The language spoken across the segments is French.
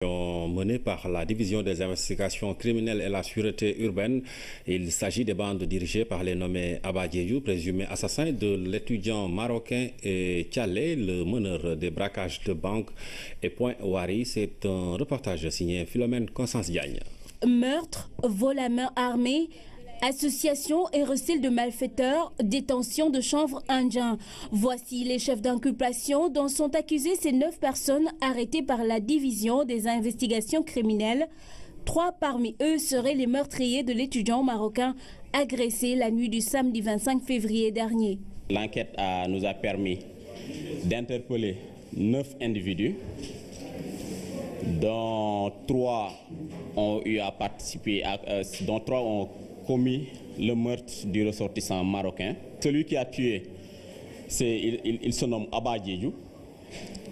Menée par la division des investigations criminelles et la sûreté urbaine. Il s'agit des bandes dirigées par les nommés Abba Diédhiou, présumé assassin de l'étudiant marocain, et Thialé, le meneur des braquages de banques, et Point Wari. C'est un reportage signé Philomène Constance Diagne. Meurtre, vol à main armée, association et recel de malfaiteurs, détention de chanvre indien. Voici les chefs d'inculpation dont sont accusées ces 9 personnes arrêtées par la division des investigations criminelles. 3 parmi eux seraient les meurtriers de l'étudiant marocain agressé la nuit du samedi 25 février dernier. L'enquête nous a permis d'interpeller 9 individus, dont 3 ont eu à participer, dont 3 ont commis le meurtre du ressortissant marocain. Celui qui a tué, il se nomme Abba Diédhiou.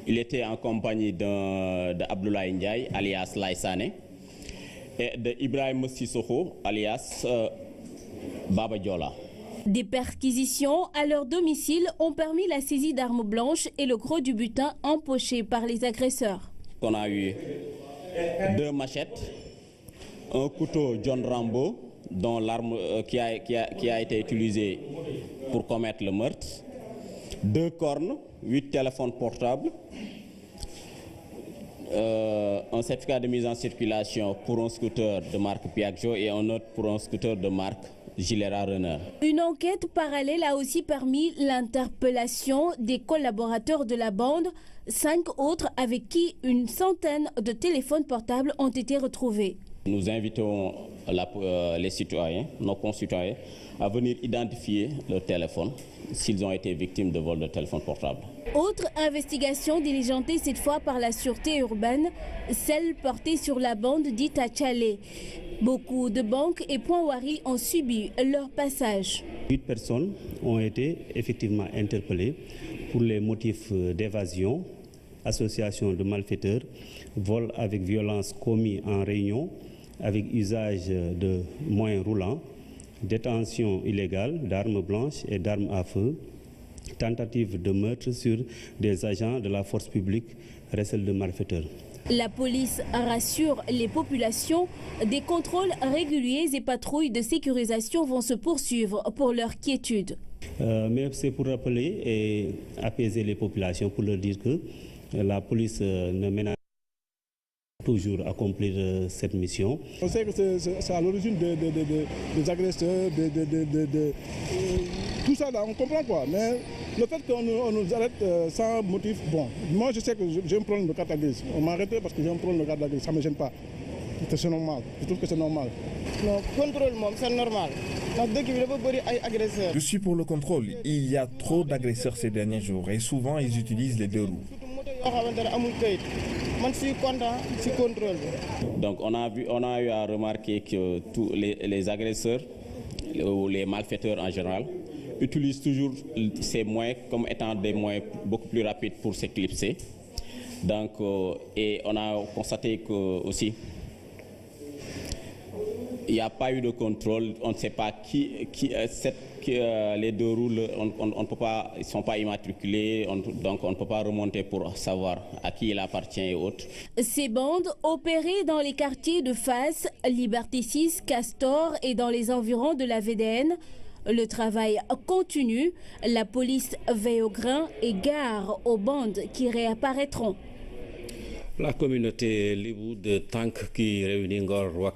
Il était en compagnie d'Abdoulaye Ndiaye, alias Laïsane, et d'Ibrahim Sissoko, alias Baba Diola. Des perquisitions à leur domicile ont permis la saisie d'armes blanches et le gros du butin empoché par les agresseurs. On a eu 2 machettes, un couteau John Rambo, dont l'arme qui a été utilisée pour commettre le meurtre, 2 cornes, 8 téléphones portables, un certificat de mise en circulation pour un scooter de marque Piaggio et un autre pour un scooter de marque Gilera Runner. Une enquête parallèle a aussi permis l'interpellation des collaborateurs de la bande, 5 autres avec qui une centaine de téléphones portables ont été retrouvés. Nous invitons les citoyens, nos concitoyens, à venir identifier leur téléphone s'ils ont été victimes de vol de téléphone portable. Autre investigation diligentée cette fois par la sûreté urbaine, celle portée sur la bande dite à Thialé. Beaucoup de banques et Point Wari ont subi leur passage. 8 personnes ont été effectivement interpellées pour les motifs d'évasion, association de malfaiteurs, vol avec violence commis en réunion, avec usage de moyens roulants, détention illégale d'armes blanches et d'armes à feu, tentative de meurtre sur des agents de la force publique, recel de malfaiteurs. La police rassure les populations, des contrôles réguliers et patrouilles de sécurisation vont se poursuivre pour leur quiétude. Mais c'est pour rappeler et apaiser les populations, pour leur dire que la police ne ménage toujours accomplir cette mission. On sait que c'est à l'origine des agresseurs, tout ça là, on comprend quoi. Mais le fait qu'on nous arrête sans motif, bon, moi je sais que j'ai un problème de carte grise. On m'a arrêté parce que j'ai un problème de carte grise, ça ne me gêne pas. C'est normal, je trouve que c'est normal. Non, contrôle, c'est normal. Je suis pour le contrôle. Il y a trop d'agresseurs ces derniers jours et souvent ils utilisent les 2 roues. Donc on a eu à remarquer que tous les agresseurs ou les malfaiteurs en général utilisent toujours ces moyens comme étant des moyens beaucoup plus rapides pour s'éclipser. Donc et on a constaté que aussi il n'y a pas eu de contrôle, on ne sait pas les 2 roues, on ne peut pas, ils ne sont pas immatriculés, donc on ne peut pas remonter pour savoir à qui il appartient et autres. Ces bandes opéraient dans les quartiers de Fass, Liberté 6, Castor et dans les environs de la VDN. Le travail continue, la police veille au grain et gare aux bandes qui réapparaîtront. La communauté Libou de Tank qui réunit Ngor